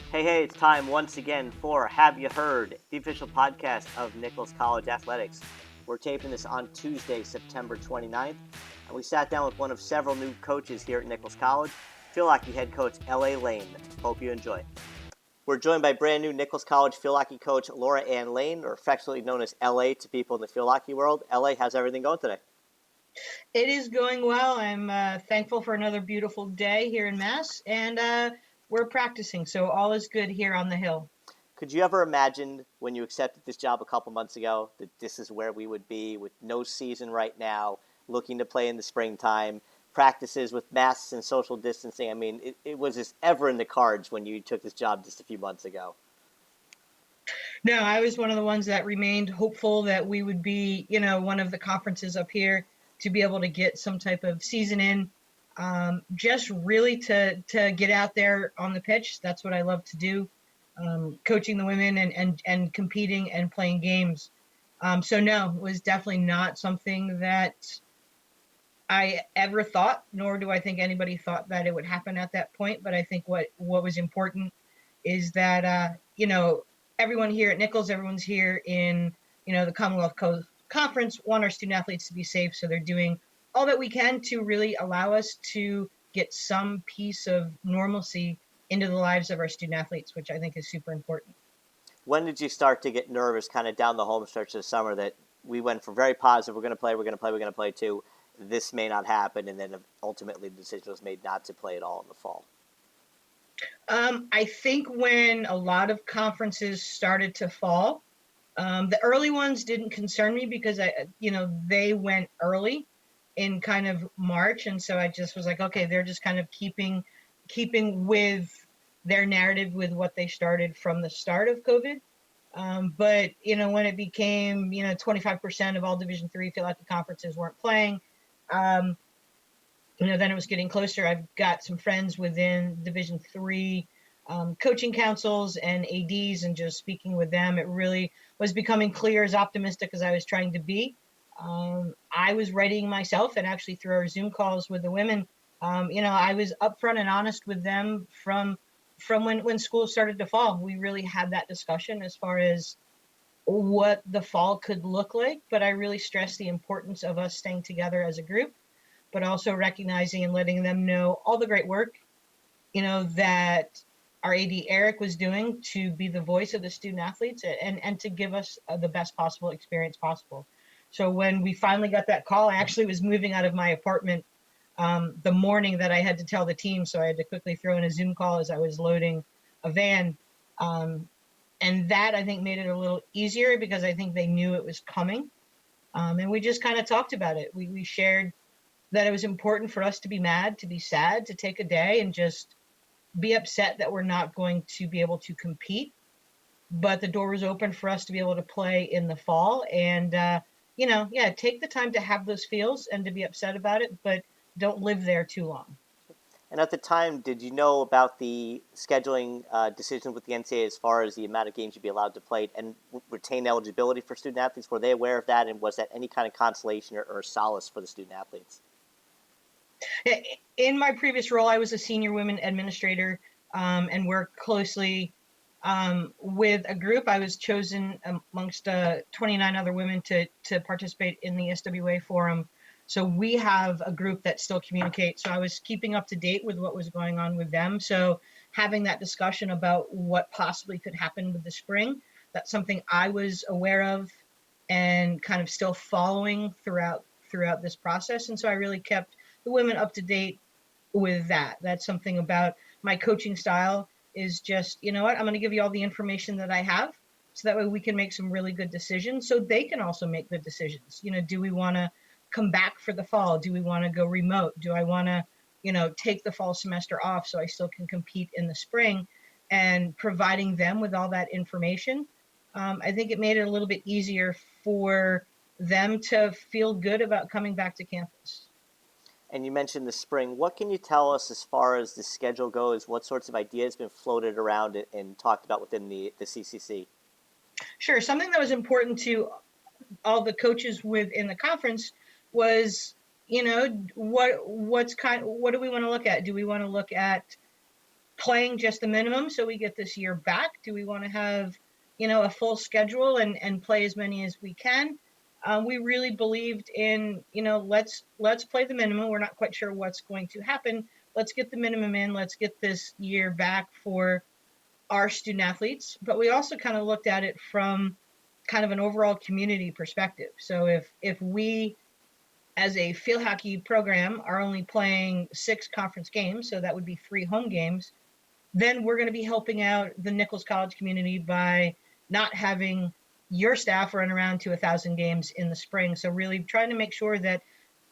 Hey, it's time once again for Have You Heard, the official podcast of Nichols College Athletics. We're taping this on Tuesday, September 29th, and we sat down with one of several new coaches here at Nichols College, field hockey head coach L.A. Lane. Hope you enjoy. We're joined by brand new Nichols College field hockey coach Laura Ann Lane, or affectionately known as L.A. to people in the field hockey world. L.A., how's everything going today? It is going well. I'm thankful for another beautiful day here in Mass, and we're practicing, so all is good here on the hill. Could you ever imagine when you accepted this job a couple months ago that this is where we would be with no season right now, looking to play in the springtime, practices with masks and social distancing? I mean, it was just ever in the cards when you took this job just a few months ago. No, I was one of the ones that remained hopeful that we would be, one of the conferences up here to be able to get some type of season in, just really to get out there on the pitch. That's what I love to do, coaching the women and competing and playing games. So no, it was definitely not something that I ever thought, nor do I think anybody thought that it would happen at that point. But I think what was important is that everyone here at Nichols, everyone's here in the Commonwealth Conference, want our student athletes to be safe, so they're doing all that we can to really allow us to get some piece of normalcy into the lives of our student athletes, which I think is super important. When did you start to get nervous kind of down the home stretch of the summer that we went from very positive, we're going to play, we're going to play, we're going to play, to this may not happen, and then ultimately the decision was made not to play at all in the fall? I think when a lot of conferences started to fall, the early ones didn't concern me because they went early in kind of March, and so I just was like, okay, they're just kind of keeping with their narrative with what they started from the start of COVID. But when it became 25% of all Division III feel like the conferences weren't playing, um, then it was getting closer. I've got some friends within Division III coaching councils and ADs, and just speaking with them, it really was becoming clear, as optimistic as I was trying to be. I was readying myself, and actually through our Zoom calls with the women, I was upfront and honest with them from when school started to fall. We really had that discussion as far as what the fall could look like, but I really stressed the importance of us staying together as a group, but also recognizing and letting them know all the great work, that our AD Eric was doing to be the voice of the student athletes and to give us the best possible experience possible. So when we finally got that call, I actually was moving out of my apartment the morning that I had to tell the team. So I had to quickly throw in a Zoom call as I was loading a van. And that, I think, made it a little easier because I think they knew it was coming. And we just kind of talked about it. We shared that it was important for us to be mad, to be sad, to take a day and just be upset that we're not going to be able to compete. But the door was open for us to be able to play in the fall. And, take the time to have those feels and to be upset about it, but don't live there too long. And at the time, did you know about the scheduling decisions with the NCAA as far as the amount of games you'd be allowed to play and retain eligibility for student athletes? Were they aware of that, and was that any kind of consolation or solace for the student athletes? In my previous role, I was a senior women administrator and worked closely with a group. I was chosen amongst 29 other women to participate in the SWA forum. So we have a group that still communicates. So I was keeping up to date with what was going on with them. So having that discussion about what possibly could happen with the spring, that's something I was aware of and kind of still following throughout this process. And so I really kept the women up to date with that. That's something about my coaching style is just, you know what, I'm going to give you all the information that I have so that way we can make some really good decisions so they can also make good decisions. Do we want to come back for the fall? Do we want to go remote? Do I want to, take the fall semester off so I still can compete in the spring? And providing them with all that information, I think it made it a little bit easier for them to feel good about coming back to campus. And you mentioned the spring. What can you tell us as far as the schedule goes? What sorts of ideas have been floated around and talked about within the CCC? Sure. Something that was important to all the coaches within the conference was, what do we want to look at? Do we want to look at playing just the minimum so we get this year back? Do we want to have, a full schedule and play as many as we can? We really believed in, let's play the minimum. We're not quite sure what's going to happen. Let's get the minimum in. Let's get this year back for our student athletes. But we also kind of looked at it from kind of an overall community perspective. So if we as a field hockey program are only playing 6 conference games, so that would be 3 home games, then we're going to be helping out the Nichols College community by not having your staff run around to 1,000 games in the spring. So really trying to make sure that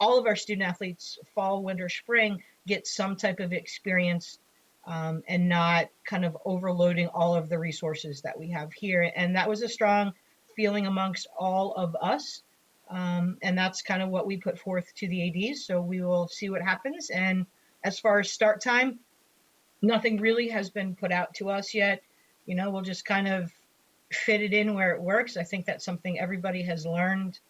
all of our student athletes, fall, winter, spring, get some type of experience, and not kind of overloading all of the resources that we have here. And that was a strong feeling amongst all of us. And that's kind of what we put forth to the ADs. So we will see what happens. And as far as start time, nothing really has been put out to us yet. We'll just kind of fit it in where it works. I think that's something everybody has learned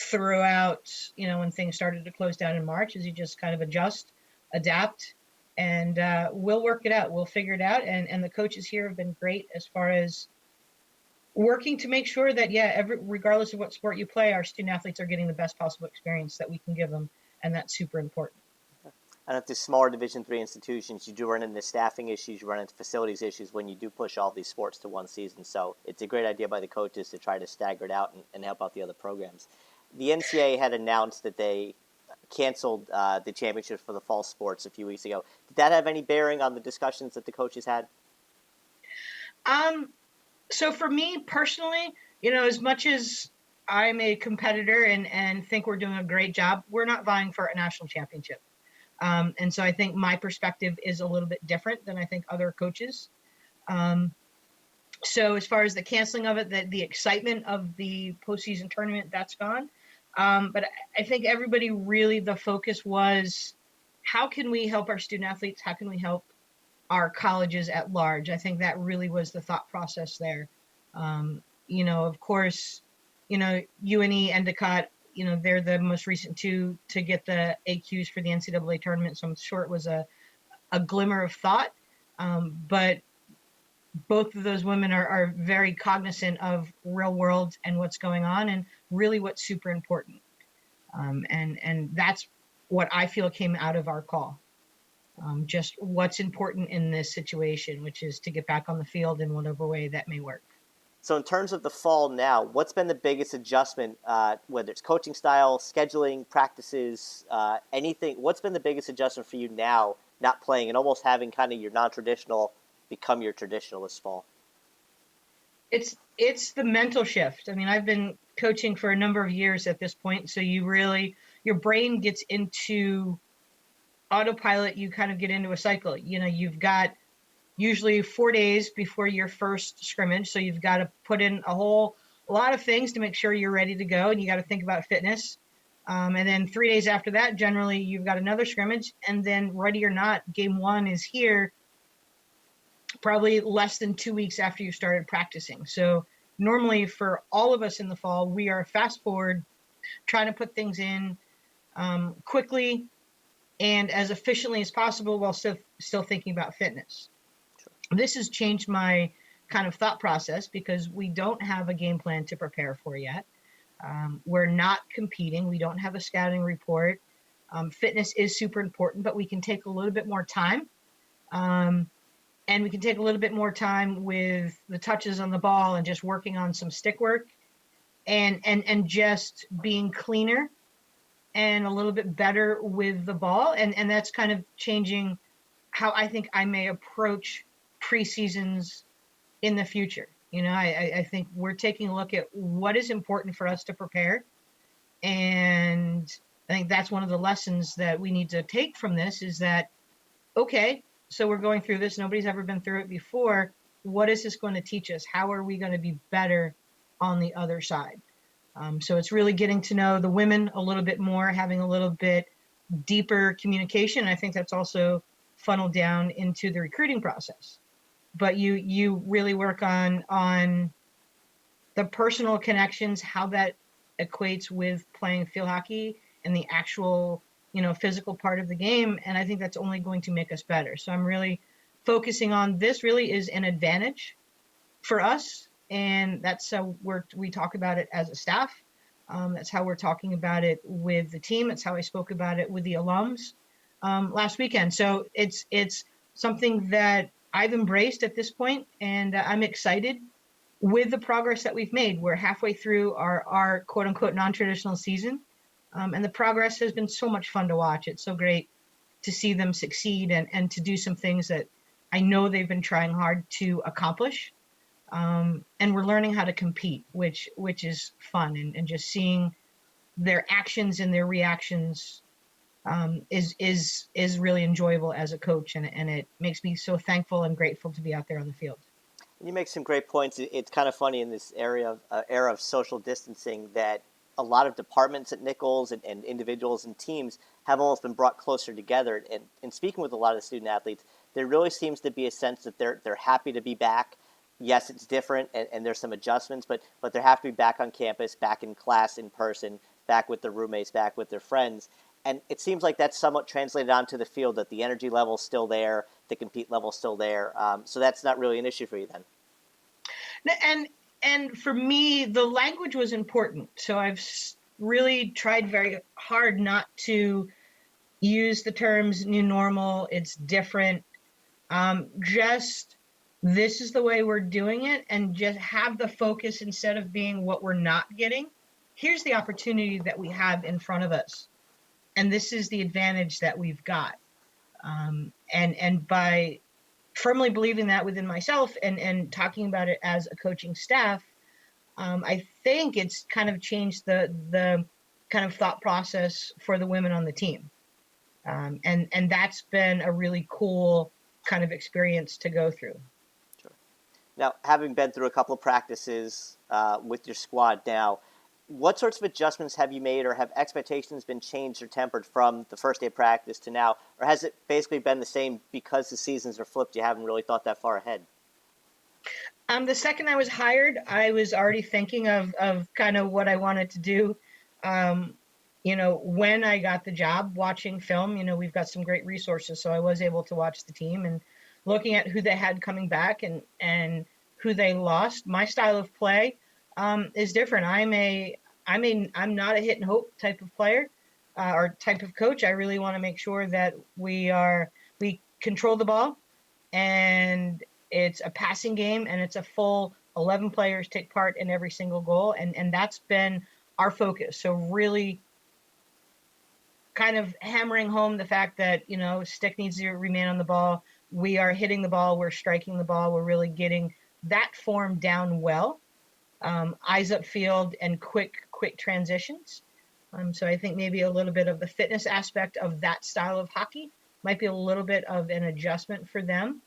throughout, when things started to close down in March, is you just kind of adjust, adapt, and we'll work it out. We'll figure it out. And the coaches here have been great as far as working to make sure that, regardless of what sport you play, our student athletes are getting the best possible experience that we can give them. And that's super important. And at the smaller Division III institutions, you do run into staffing issues, you run into facilities issues when you do push all these sports to one season. So it's a great idea by the coaches to try to stagger it out and help out the other programs. The NCAA had announced that they canceled the championship for the fall sports a few weeks ago. Did that have any bearing on the discussions that the coaches had? So for me personally, as much as I'm a competitor and think we're doing a great job, we're not vying for a national championship. And so I think my perspective is a little bit different than I think other coaches. So as far as the canceling of it, the excitement of the postseason tournament, that's gone. But I think everybody really, the focus was, how can we help our student athletes? How can we help our colleges at large? I think that really was the thought process there. Of course, UNE, Endicott, they're the most recent 2 to get the AQs for the NCAA tournament. So I'm sure it was a glimmer of thought. But both of those women are very cognizant of real world and what's going on and really what's super important. And that's what I feel came out of our call. Just what's important in this situation, which is to get back on the field in whatever way that may work. So in terms of the fall now, what's been the biggest adjustment, whether it's coaching style, scheduling, practices, anything? What's been the biggest adjustment for you now, not playing and almost having kind of your non-traditional become your traditional this fall? It's the mental shift. I mean, I've been coaching for a number of years at this point, so your brain gets into autopilot. You kind of get into a cycle. You've got usually 4 days before your first scrimmage. So you've got to put in a lot of things to make sure you're ready to go. And you got to think about fitness. And then 3 days after that, generally you've got another scrimmage. And then ready or not, game 1 is here probably less than 2 weeks after you started practicing. So normally for all of us in the fall, we are fast forward, trying to put things in quickly and as efficiently as possible while still thinking about fitness. This has changed my kind of thought process because we don't have a game plan to prepare for yet. We're not competing. We don't have a scouting report. Fitness is super important, but we can take a little bit more time. And we can take a little bit more time with the touches on the ball and just working on some stick work and just being cleaner and a little bit better with the ball. And that's kind of changing how I think I may approach preseasons in the future. I think we're taking a look at what is important for us to prepare. And I think that's one of the lessons that we need to take from this is that, okay, so we're going through this. Nobody's ever been through it before. What is this going to teach us? How are we going to be better on the other side? So it's really getting to know the women a little bit more, having a little bit deeper communication. I think that's also funneled down into the recruiting process. But you really work on the personal connections, how that equates with playing field hockey and the actual, physical part of the game. And I think that's only going to make us better. So I'm really focusing on this really is an advantage for us. And that's how we talk about it as a staff. That's how we're talking about it with the team. That's how I spoke about it with the alums last weekend. So it's something that I've embraced at this point, and I'm excited with the progress that we've made. We're halfway through our quote unquote non-traditional season, and the progress has been so much fun to watch. It's so great to see them succeed and to do some things that I know they've been trying hard to accomplish. And we're learning how to compete, which is fun, and just seeing their actions and their reactions is really enjoyable as a coach, and it makes me so thankful and grateful to be out there on the field. You make some great points. It's kind of funny in this era of social distancing that a lot of departments at Nichols and individuals and teams have almost been brought closer together. And speaking with a lot of the student athletes, there really seems to be a sense that they're happy to be back. Yes, it's different, and there's some adjustments, but they're happy to be back on campus, back in class in person, back with their roommates, back with their friends. And it seems like that's somewhat translated onto the field, that the energy level's still there, the compete level's still there. So that's not really an issue for you then. And for me, the language was important. So I've really tried very hard not to use the terms new normal, it's different. Just this is the way we're doing it, and just have the focus instead of being what we're not getting. Here's the opportunity that we have in front of us, and this is the advantage that we've got. And by firmly believing that within myself and talking about it as a coaching staff, I think it's kind of changed the kind of thought process for the women on the team. And that's been a really cool kind of experience to go through. Sure. Now, having been through a couple of practices with your squad now, what sorts of adjustments have you made, or have expectations been changed or tempered from the first day of practice to now? Or has it basically been the same because the seasons are flipped, you haven't really thought that far ahead? The second I was hired, I was already thinking of kind of what I wanted to do. When I got the job, watching film, we've got some great resources. So I was able to watch the team and looking at who they had coming back and who they lost. My style of play is different. I'm not a hit and hope type of player or type of coach. I really want to make sure that we control the ball, and it's a passing game, and it's a full 11 players take part in every single goal. And that's been our focus. So really kind of hammering home the fact that, stick needs to remain on the ball. We are hitting the ball. We're striking the ball. We're really getting that form down well. Eyes upfield and quick transitions. So I think maybe a little bit of the fitness aspect of that style of hockey might be a little bit of an adjustment for them.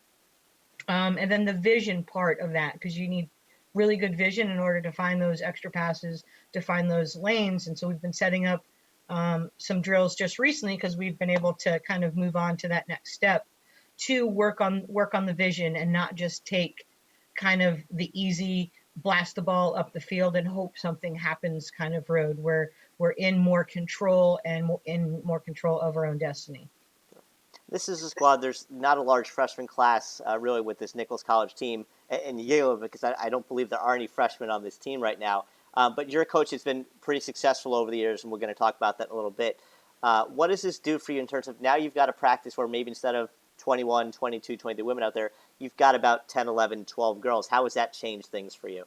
And then the vision part of that, because you need really good vision in order to find those extra passes, to find those lanes. And so we've been setting up some drills just recently, because we've been able to kind of move on to that next step to work on the vision, and not just take kind of the easy blast the ball up the field and hope something happens kind of road, where we're in more control and in more control of our own destiny. This is a squad. There's not a large freshman class really with this Nichols College team, and Yale, because I don't believe there are any freshmen on this team right now. But your coach has been pretty successful over the years, and we're going to talk about that in a little bit. What does this do for you in terms of now you've got a practice where maybe instead of 21, 22, 23 women out there, you've got about 10, 11, 12 girls. How has that changed things for you?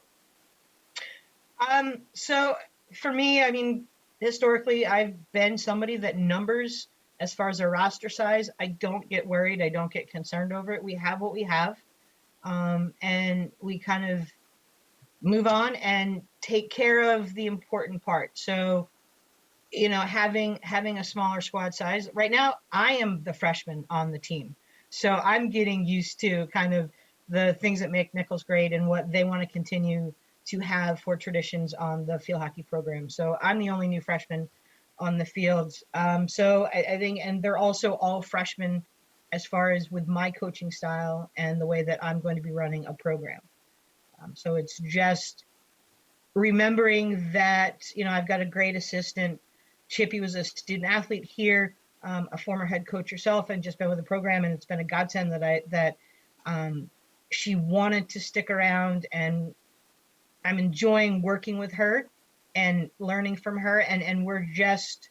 So for me, I mean, historically, I've been somebody that numbers, as far as a roster size, I don't get worried. I don't get concerned over it. We have what we have, and we kind of move on and take care of the important part. So, having a smaller squad size. Right now, I am the freshman on the team. So I'm getting used to kind of the things that make Nichols great and what they want to continue to have for traditions on the field hockey program. So I'm the only new freshman on the field. So I think, and they're also all freshmen as far as with my coaching style and the way that I'm going to be running a program. So it's just remembering that, I've got a great assistant. Chippy was a student athlete here, a former head coach herself, and just been with the program. And it's been a godsend that She wanted to stick around, and I'm enjoying working with her and learning from her. And we're just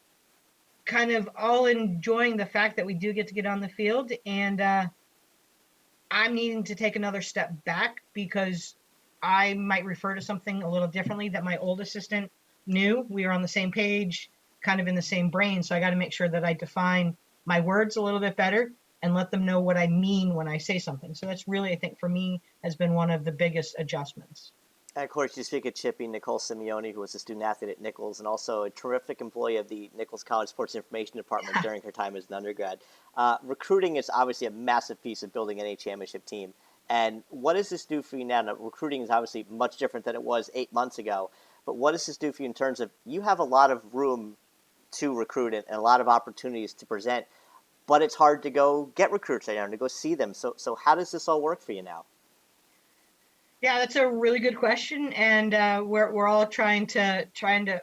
kind of all enjoying the fact that we do get to get on the field. And I'm needing to take another step back because I might refer to something a little differently that my old assistant knew. We were on the same page, kind of in the same brain. So I got to make sure that I define my words a little bit better and let them know what I mean when I say something. So that's really, I think, for me, has been one of the biggest adjustments. And of course, you speak of Chippy, Nicole Simeone, who was a student athlete at Nichols and also a terrific employee of the Nichols College Sports Information Department during her time as an undergrad. Recruiting is obviously a massive piece of building any championship team. And what does this do for you now? Now, recruiting is obviously much different than it was 8 months ago. But what does this do for you in terms of you have a lot of room to recruit and a lot of opportunities to present, but it's hard to go get recruits right now and to go see them. So how does this all work for you now? Yeah, that's a really good question, and we're all trying to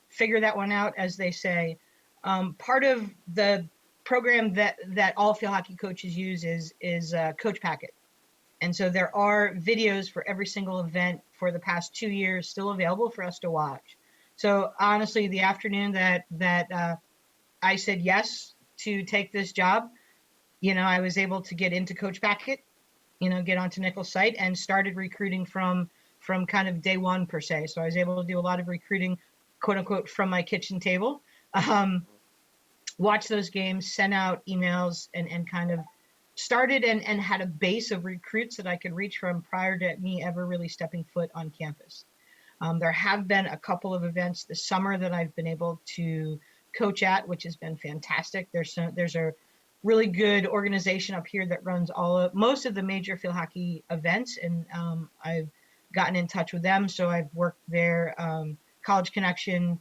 figure that one out, as they say. Part of the program that all field hockey coaches use is Coach Packet, and so there are videos for every single event for the past 2 years still available for us to watch. So honestly, the afternoon that I said yes to take this job, I was able to get into Coach Packet, get onto Nichols' site and started recruiting from kind of day one per se. So I was able to do a lot of recruiting, quote unquote, from my kitchen table. Um, Watch those games, send out emails, and kind of started and had a base of recruits that I could reach from prior to me ever really stepping foot on campus. There have been a couple of events this summer that I've been able to coach at, which has been fantastic. There's a really good organization up here that runs most of the major field hockey events, and I've gotten in touch with them. So I've worked their College Connection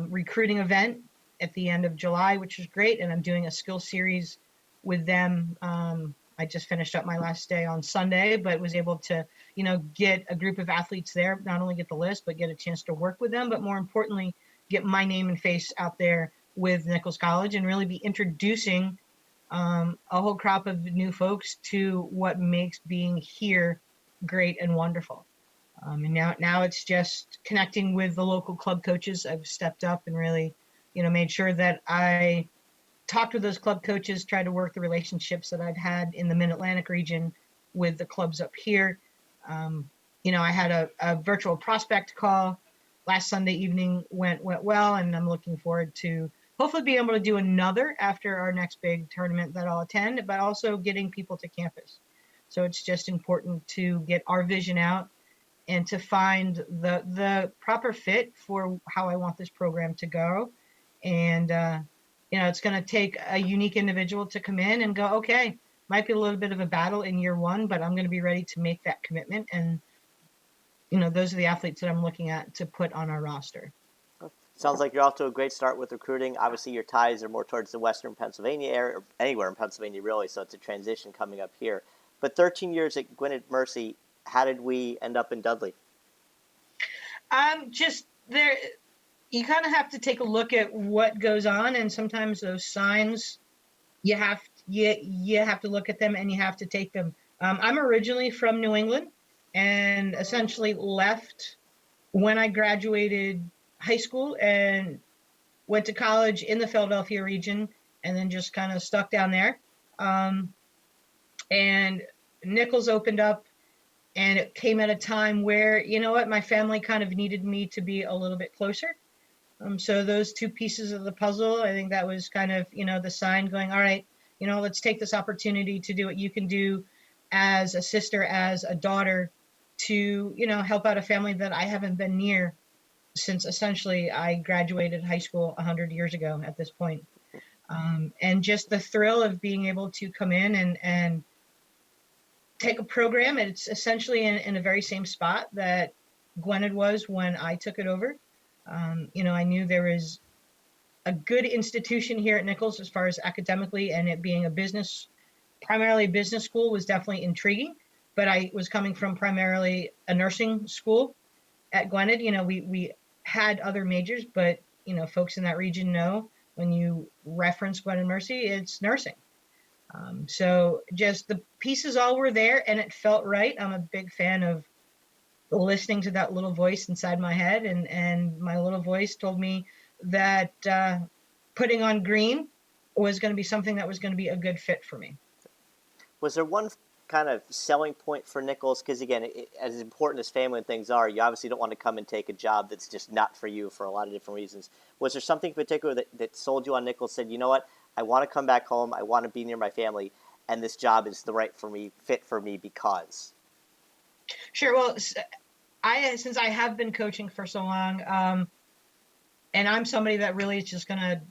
recruiting event at the end of July, which is great, and I'm doing a skill series with them. I just finished up my last day on Sunday, but was able to, get a group of athletes there, not only get the list, but get a chance to work with them, but more importantly, get my name and face out there with Nichols College and really be introducing a whole crop of new folks to what makes being here great and wonderful. And now it's just connecting with the local club coaches. I've stepped up and really, made sure that I talked with those club coaches, tried to work the relationships that I'd had in the Mid-Atlantic region with the clubs up here. I had a virtual prospect call last Sunday evening, went well, and I'm looking forward to hopefully being able to do another after our next big tournament that I'll attend, but also getting people to campus. So it's just important to get our vision out and to find the proper fit for how I want this program to go. And it's going to take a unique individual to come in and go, okay, might be a little bit of a battle in year one, but I'm going to be ready to make that commitment. And those are the athletes that I'm looking at to put on our roster. Sounds like you're off to a great start with recruiting. Obviously, your ties are more towards the Western Pennsylvania area, or anywhere in Pennsylvania, really, so it's a transition coming up here. But 13 years at Gwynedd Mercy, how did we end up in Dudley? Just there, you kind of have to take a look at what goes on, and sometimes those signs, you have to look at them and you have to take them. I'm originally from New England and essentially left when I graduated high school and went to college in the Philadelphia region and then just kind of stuck down there. And Nichols opened up, and it came at a time where, my family kind of needed me to be a little bit closer. So those two pieces of the puzzle, I think that was kind of, the sign going, all right, let's take this opportunity to do what you can do as a sister, as a daughter, to, help out a family that I haven't been near since essentially I graduated high school 100 years ago at this point. And just the thrill of being able to come in and take a program, and it's essentially in the very same spot that Gwynedd was when I took it over. I knew there was a good institution here at Nichols as far as academically, and it being primarily a business school was definitely intriguing. But I was coming from primarily a nursing school at Gwynedd. We had other majors, but folks in that region know when you reference Gwynedd Mercy, it's nursing. So just the pieces all were there and it felt right. I'm a big fan of listening to that little voice inside my head, and my little voice told me that putting on green was going to be something that was going to be a good fit for me. Was there one kind of selling point for Nichols? Because again, as important as family and things are, you obviously don't want to come and take a job that's just not for you for a lot of different reasons. Was there something in particular that sold you on Nichols? Said, you know what, I want to come back home, I want to be near my family, and this job is the right for me, fit for me because. Sure. Well, since I have been coaching for so long, and I'm somebody that really is just going to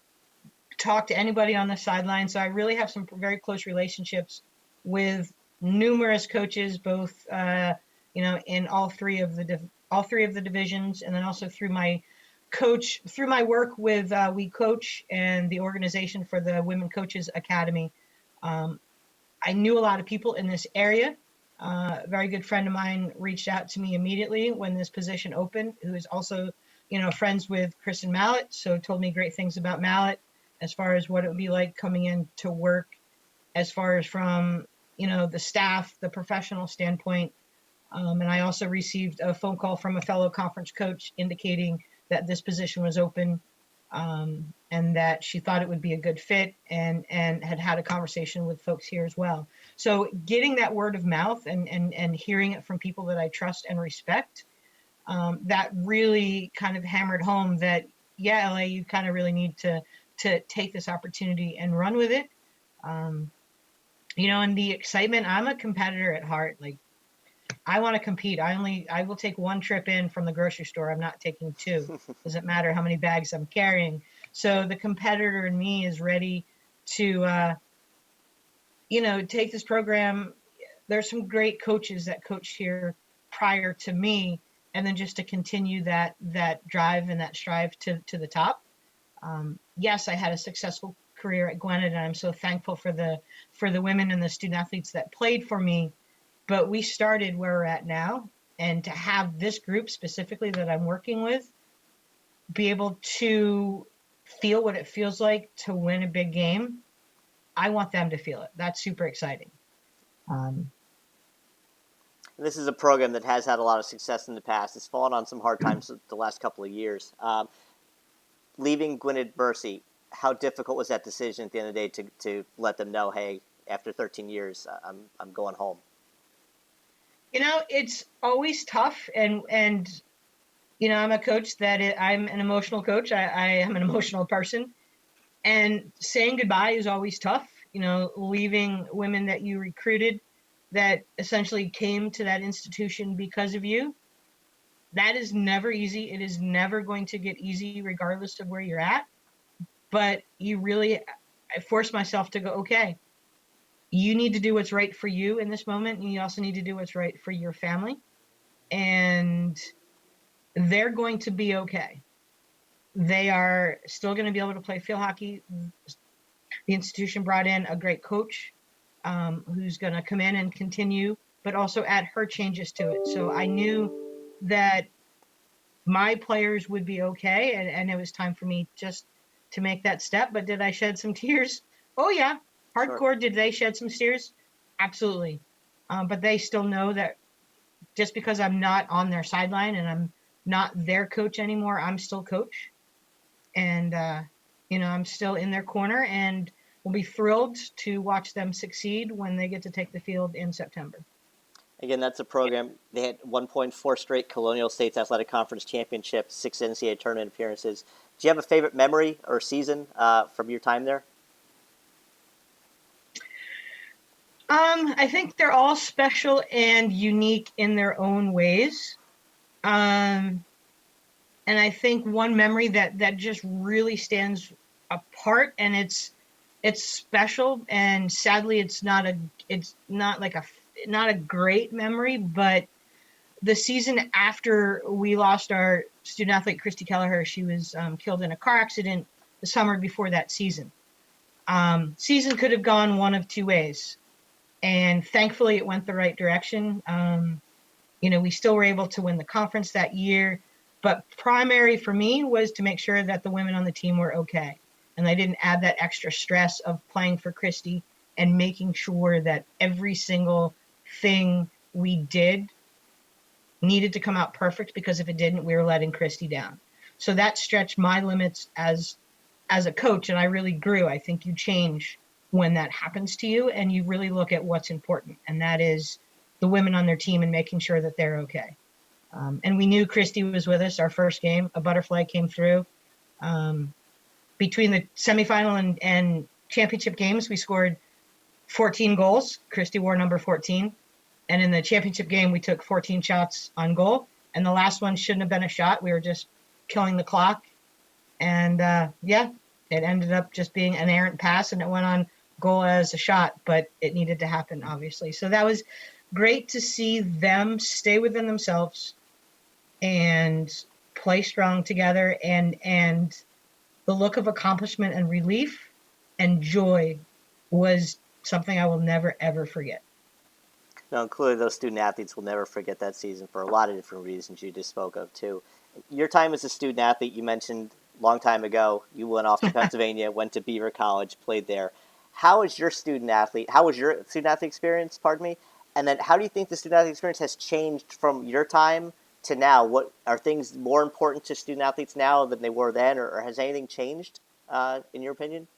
talk to anybody on the sideline. So I really have some very close relationships with numerous coaches, both in all three of the divisions, and then also through my work with We Coach and the organization for the Women Coaches Academy. I knew a lot of people in this area. A very good friend of mine reached out to me immediately when this position opened, who is also, friends with Kristen Mallett. So told me great things about Mallett as far as what it would be like coming in to work, as far as from, the staff, the professional standpoint. And I also received a phone call from a fellow conference coach indicating that this position was open, and that she thought it would be a good fit, and had a conversation with folks here as well. So getting that word of mouth and hearing it from people that I trust and respect, that really kind of hammered home that, yeah, LA, you kind of really need to take this opportunity and run with it. And the excitement, I'm a competitor at heart. Like, I want to compete. I will take one trip in from the grocery store. I'm not taking two. Doesn't matter how many bags I'm carrying. So the competitor in me is ready to, take this program. There's some great coaches that coached here prior to me, and then just to continue that drive and that strive to the top. Yes, I had a successful career at Gwynedd, and I'm so thankful for the women and the student athletes that played for me. But we started where we're at now, and to have this group specifically that I'm working with be able to feel what it feels like to win a big game, I want them to feel it. That's super exciting. This is a program that has had a lot of success in the past. It's fallen on some hard times the last couple of years. Leaving Gwynedd Mercy, how difficult was that decision at the end of the day to let them know, hey, after 13 years, I'm going home? It's always tough, and I'm a coach I'm an emotional coach. I am an emotional person, and saying goodbye is always tough. Leaving women that you recruited, that essentially came to that institution because of you. That is never easy. It is never going to get easy, regardless of where you're at. But I forced myself to go, okay, you need to do what's right for you in this moment, and you also need to do what's right for your family. And they're going to be okay. They are still going to be able to play field hockey. The institution brought in a great coach, who's going to come in and continue, but also add her changes to it. So I knew that my players would be okay, and it was time for me just to make that step. But did I shed some tears? Oh, yeah. Hardcore. Sure. Did they shed some tears? Absolutely. But they still know that just because I'm not on their sideline and I'm not their coach anymore, I'm still coach. And, I'm still in their corner, and will be thrilled to watch them succeed when they get to take the field in September. Again, that's a program. They had 1.4 straight Colonial States Athletic Conference championships, 6 NCAA tournament appearances. Do you have a favorite memory or season from your time there? I think they're all special and unique in their own ways. And I think one memory that just really stands apart, and it's special, and sadly it's not a great memory, but the season after we lost our student athlete Christy Kelleher, she was killed in a car accident the summer before that season. Season could have gone one of two ways, and thankfully it went the right direction. We still were able to win the conference that year, but primary for me was to make sure that the women on the team were okay, and I didn't add that extra stress of playing for Christy and making sure that every single thing we did needed to come out perfect, because if it didn't, we were letting Christy down. So that stretched my limits as a coach, and I really grew. I think you change when that happens to you, and you really look at what's important, and that is the women on their team and making sure that they're okay. And we knew Christy was with us. Our first game, a butterfly came through. Um, Between the semifinal and championship games, we scored 14 goals. Christy wore number 14. And in the championship game, we took 14 shots on goal. And the last one shouldn't have been a shot. We were just killing the clock. And yeah, it ended up just being an errant pass, and it went on goal as a shot, but it needed to happen, obviously. So that was great to see them stay within themselves and play strong together. And the look of accomplishment and relief and joy was something I will never, ever forget. Now, clearly, those student athletes will never forget that season for a lot of different reasons you just spoke of, too. Your time as a student athlete, you mentioned a long time ago, you went off to Pennsylvania, went to Beaver College, played there. How was your student athlete? How was your student athlete experience? Pardon me. And then, how do you think the student athlete experience has changed from your time to now? What are things more important to student athletes now than they were then, or has anything changed, in your opinion?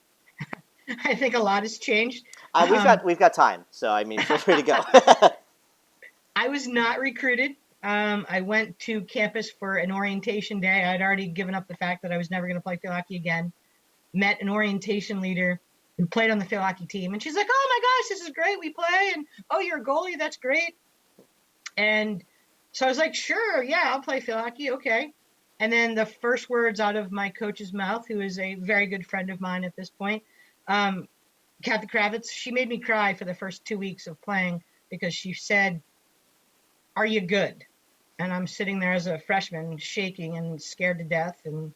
I think a lot has changed. We've Um, got time, so I mean, feel free to go. I was not recruited. I went to campus for an orientation day. I'd already given up the fact that I was never going to play field hockey again. Met an orientation leader who played on the field hockey team, and she's like, "Oh my gosh, this is great. We play, and oh, you're a goalie. That's great." And so I was like, "Sure, yeah, I'll play field hockey. Okay." And then the first words out of my coach's mouth, who is a very good friend of mine at this point, um, Kathy Kravitz, she made me cry for the first 2 weeks of playing, because she said, "Are you good?" And I'm sitting there as a freshman, shaking and scared to death. And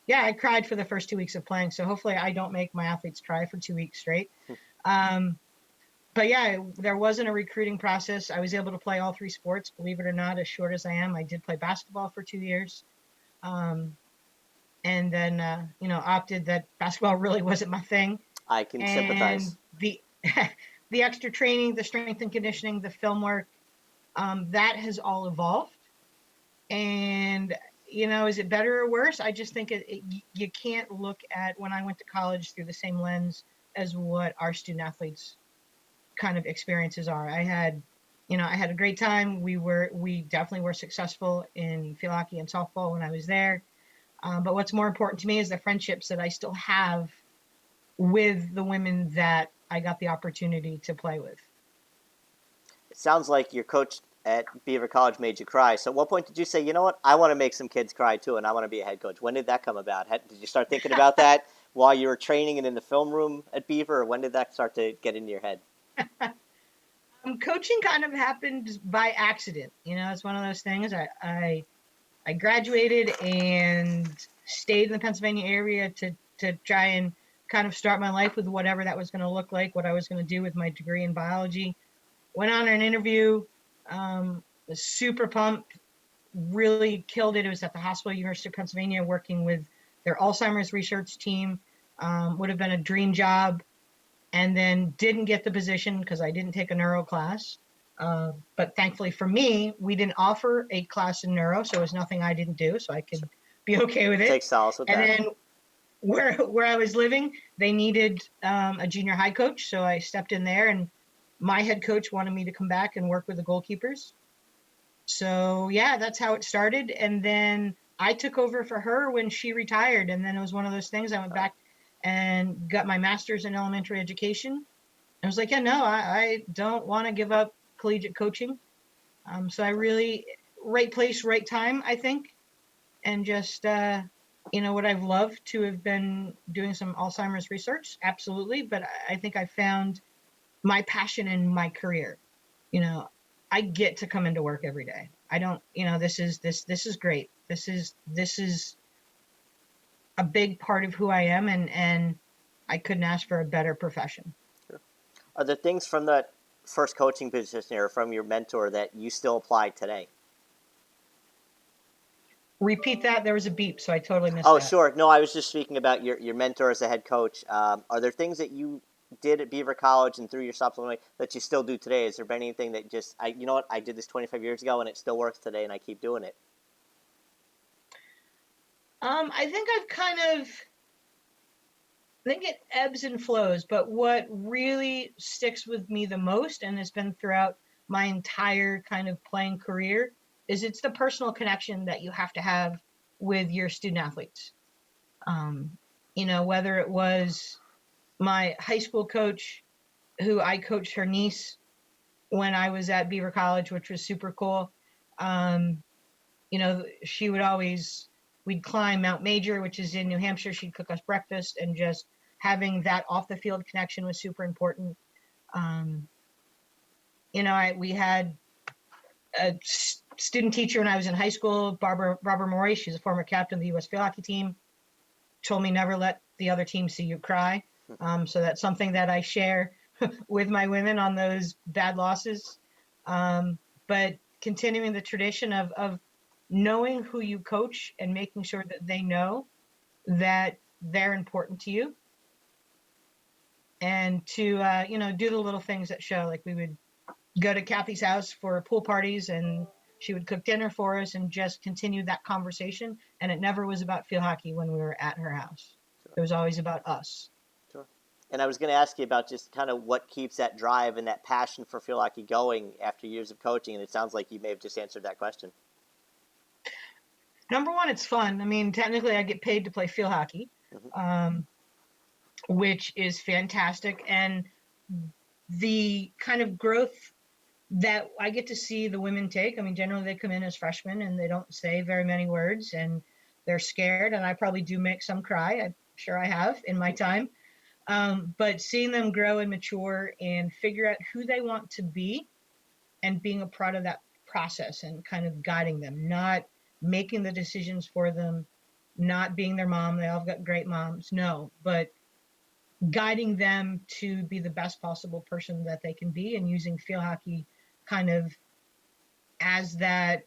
yeah, I cried for the first 2 weeks of playing. So hopefully I don't make my athletes cry for 2 weeks straight. Um, but yeah, there wasn't a recruiting process. I was able to play all three sports, believe it or not, as short as I am. I did play basketball for 2 years. Um, and then, opted that basketball really wasn't my thing. I can And sympathize. the extra training, the strength and conditioning, the film work, that has all evolved. And is it better or worse? I just think you can't look at when I went to college through the same lens as what our student athletes kind of experiences are. I had a great time. We definitely were successful in field hockey and softball when I was there. But what's more important to me is the friendships that I still have with the women that I got the opportunity to play with. It sounds like your coach at Beaver College made you cry. So, at what point did you say, you know what, I want to make some kids cry too, and I want to be a head coach? When did that come about? Did you start thinking about that while you were training and in the film room at Beaver, or when did that start to get into your head? Coaching kind of happened by accident. It's one of those things. I graduated and stayed in the Pennsylvania area to try and kind of start my life with whatever that was going to look like, what I was going to do with my degree in biology. Went on an interview, was super pumped, really killed it. It was at the Hospital University of Pennsylvania, working with their Alzheimer's research team. Would have been a dream job, and then didn't get the position because I didn't take a neuro class. But thankfully for me, we didn't offer a class in neuro, so it was nothing I didn't do, so I could be okay with it. Take solace with And that. then where I was living, they needed a junior high coach, so I stepped in there, and my head coach wanted me to come back and work with the goalkeepers. So yeah, that's how it started. And then I took over for her when she retired, and then it was one of those things. I went back and got my master's in elementary education. I was like, yeah, no, I don't want to give up collegiate coaching. So I really, right place, right time, I think. And just, would I've loved to have been doing some Alzheimer's research? Absolutely. But I think I found my passion in my career. You know, I get to come into work every day. I don't, this is great. This is a big part of who I am, and I couldn't ask for a better profession. Sure. Are there things from that first coaching position or from your mentor that you still apply today? Repeat that. There was a beep, so I totally missed Oh, that. sure. No, I was just speaking about your mentor as a head coach. Are there things that you did at Beaver College and through your supplement that you still do today? Is there been anything that just, you know what, I did this 25 years ago and it still works today and I keep doing it? I think I think it ebbs and flows, but what really sticks with me the most, and has been throughout my entire kind of playing career, is it's the personal connection that you have to have with your student athletes. Um, whether it was my high school coach, who I coached her niece when I was at Beaver College, which was super cool. Um, she would always, we'd climb Mount Major, which is in New Hampshire. She'd cook us breakfast, and just having that off the field connection was super important. Um, we had a student teacher when I was in high school, Barbara Morey. She's a former captain of the U.S. field hockey team. Told me never let the other team see you cry. So that's something that I share with my women on those bad losses. But continuing the tradition of knowing who you coach and making sure that they know that they're important to you, and to do the little things that show. Like, we would go to Kathy's house for pool parties, and she would cook dinner for us and just continue that conversation. And it never was about field hockey when we were at her house. Sure. It was always about us. Sure. And I was going to ask you about just kind of what keeps that drive and that passion for field hockey going after years of coaching, and it sounds like you may have just answered that question. Number one, it's fun. I mean, technically, I get paid to play field hockey, which is fantastic. And the kind of growth that I get to see the women take, I mean, generally they come in as freshmen and they don't say very many words and they're scared. And I probably do make some cry. I'm sure I have in my time. But seeing them grow and mature and figure out who they want to be, and being a part of that process and kind of guiding them, not making the decisions for them, not being their mom. They all got great moms. No, but guiding them to be the best possible person that they can be, and using field hockey kind of as that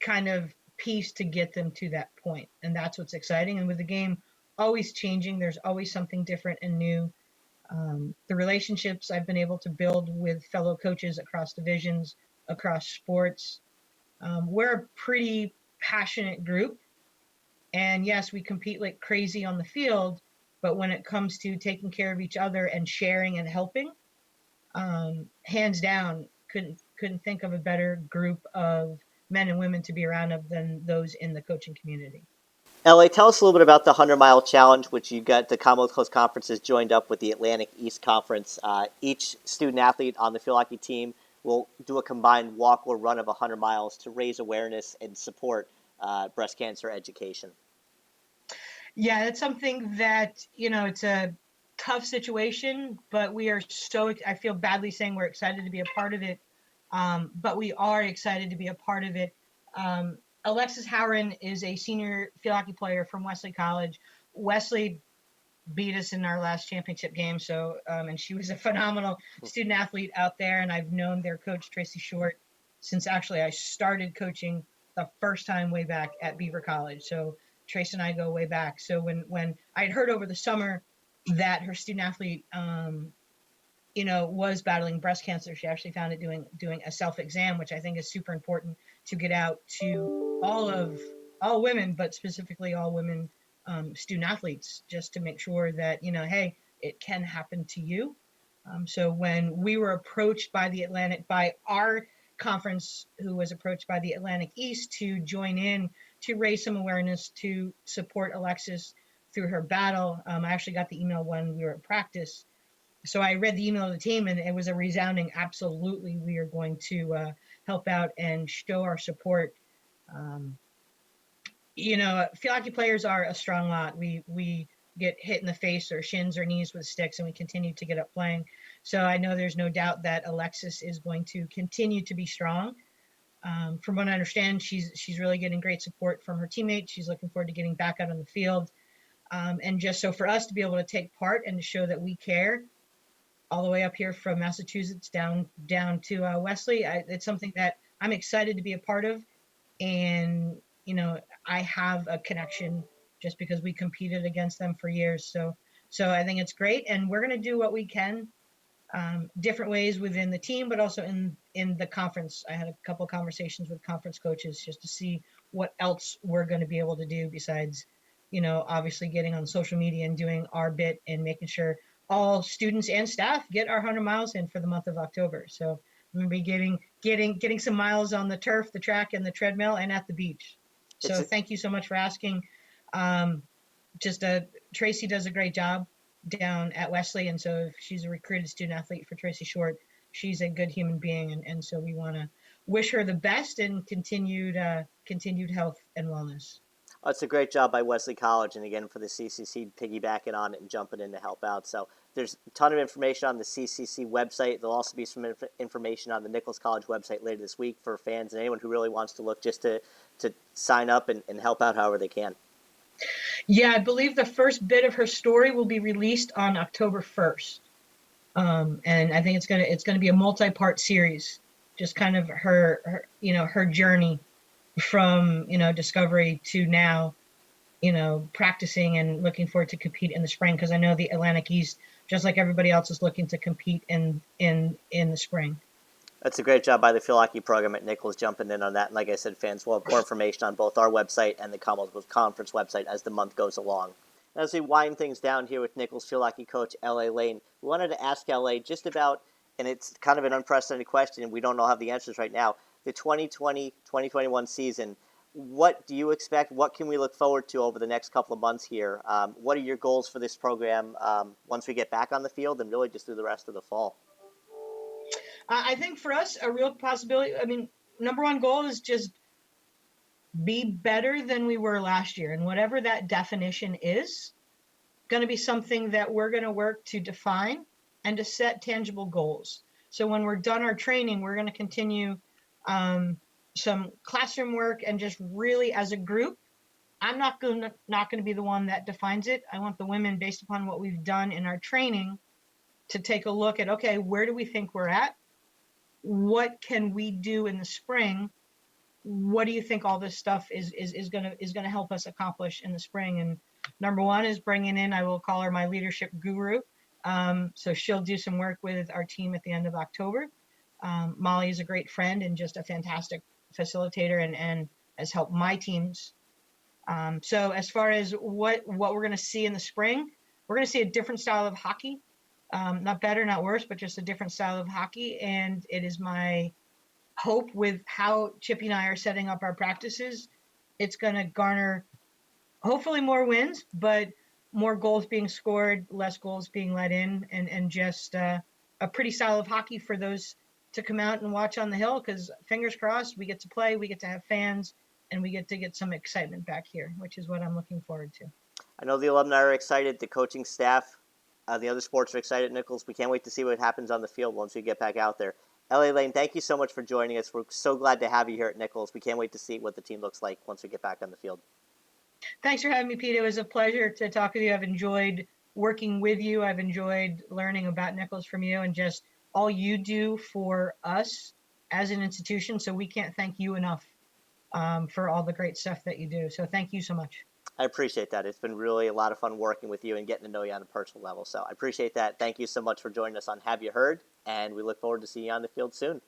kind of piece to get them to that point. And that's what's exciting. And with the game always changing, there's always something different and new. The relationships I've been able to build with fellow coaches across divisions, across sports. We're a pretty passionate group. And yes, we compete like crazy on the field, but when it comes to taking care of each other and sharing and helping, hands down, couldn't think of a better group of men and women to be around of than those in the coaching community. LA, tell us a little bit about the 100-mile challenge, which you got the Commonwealth Coast Conference has joined up with the Atlantic East Conference. Each student athlete on the field hockey team will do a combined walk or run of 100 miles to raise awareness and support breast cancer education. Yeah, that's something that, it's a tough situation, but we are I feel badly saying we're excited to be a part of it. But we are excited to be a part of it. Alexis Howren is a senior field hockey player from Wesley College. Wesley beat us in our last championship game. So, and she was a phenomenal student athlete out there. And I've known their coach, Tracy Short, since actually I started coaching the first time way back at Beaver College. So Tracy and I go way back. So when I had heard over the summer that her student athlete, was battling breast cancer, she actually found it doing a self-exam, which I think is super important to get out to all women, but specifically all women student athletes, just to make sure that, hey, it can happen to you. So when we were approached by our conference, who was approached by the Atlantic East to join in to raise some awareness to support Alexis through her battle, I actually got the email when we were at practice. So I read the email to the team, and it was a resounding absolutely. We are going to help out and show our support. Um, Field hockey players are a strong lot. We get hit in the face or shins or knees with sticks, and we continue to get up playing. So I know there's no doubt that Alexis is going to continue to be strong. From what I understand, she's really getting great support from her teammates. She's looking forward to getting back out on the field. And just so for us to be able to take part and to show that we care, all the way up here from Massachusetts down to Wesley, it's something that I'm excited to be a part of. And I have a connection just because we competed against them for years. So So I think it's great, and we're going to do what we can, different ways within the team, but also in the conference. I had a couple conversations with conference coaches just to see what else we're going to be able to do besides, obviously getting on social media and doing our bit and making sure all students and staff get our 100 miles in for the month of October. So I'm going to be getting some miles on the turf, the track, and the treadmill, and at the beach. It's So thank you so much for asking. Um, just Tracy does a great job down at Wesley, and so if she's a recruited student athlete for Tracy Short, she's a good human being, and so we want to wish her the best and continued health and wellness. It's a great job by Wesley College, and again for the CCC piggybacking on it and jumping in to help out. So there's a ton of information on the CCC website. There'll also be some information on the Nichols College website later this week for fans and anyone who really wants to look just to sign up and help out however they can. Yeah, I believe the first bit of her story will be released on October 1st, and I think it's gonna be a multi-part series, just kind of her journey from discovery to now, practicing and looking forward to compete in the spring, because I know the Atlantic East, just like everybody else, is looking to compete in the spring. That's a great job by the field hockey program at Nichols jumping in on that. And like I said, fans will have more information on both our website and the Commonwealth Conference website as the month goes along. And as we wind things down here with Nichols field hockey coach L.A. Lane, we wanted to ask L.A. just about, and it's kind of an unprecedented question, and we don't know have the answers right now, the 2020-2021 season. What do you expect? What can we look forward to over the next couple of months here? What are your goals for this program once we get back on the field and really just through the rest of the fall? I think for us, a real possibility. I mean, number one goal is just be better than we were last year, and whatever that definition is, going to be something that we're going to work to define and to set tangible goals. So when we're done our training, we're going to continue some classroom work and just really as a group. I'm not going to be the one that defines it. I want the women, based upon what we've done in our training, to take a look at, okay, where do we think we're at? What can we do in the spring? What do you think all this stuff is gonna help us accomplish in the spring? And number one is bringing in, I will call her my leadership guru. So she'll do some work with our team at the end of October. Molly is a great friend and just a fantastic facilitator, and has helped my teams. So as far as what we're going to see in the spring, we're going to see a different style of hockey. Not better, not worse, but just a different style of hockey. And it is my hope, with how Chippy and I are setting up our practices, it's going to garner hopefully more wins, but more goals being scored, less goals being let in, and just a pretty style of hockey for those to come out and watch on the hill, because fingers crossed, we get to play, we get to have fans, and we get some excitement back here, which is what I'm looking forward to. I know the alumni are excited, the coaching staff, the other sports are excited at Nichols. We can't wait to see what happens on the field once we get back out there. L.A. Lane, thank you so much for joining us. We're so glad to have you here at Nichols. We can't wait to see what the team looks like once we get back on the field. Thanks for having me, Pete. It was a pleasure to talk with you. I've enjoyed working with you. I've enjoyed learning about Nichols from you, and just all you do for us as an institution. So we can't thank you enough for all the great stuff that you do. So thank you so much. I appreciate that. It's been really a lot of fun working with you and getting to know you on a personal level. So I appreciate that. Thank you so much for joining us on Have You Heard? And we look forward to seeing you on the field soon.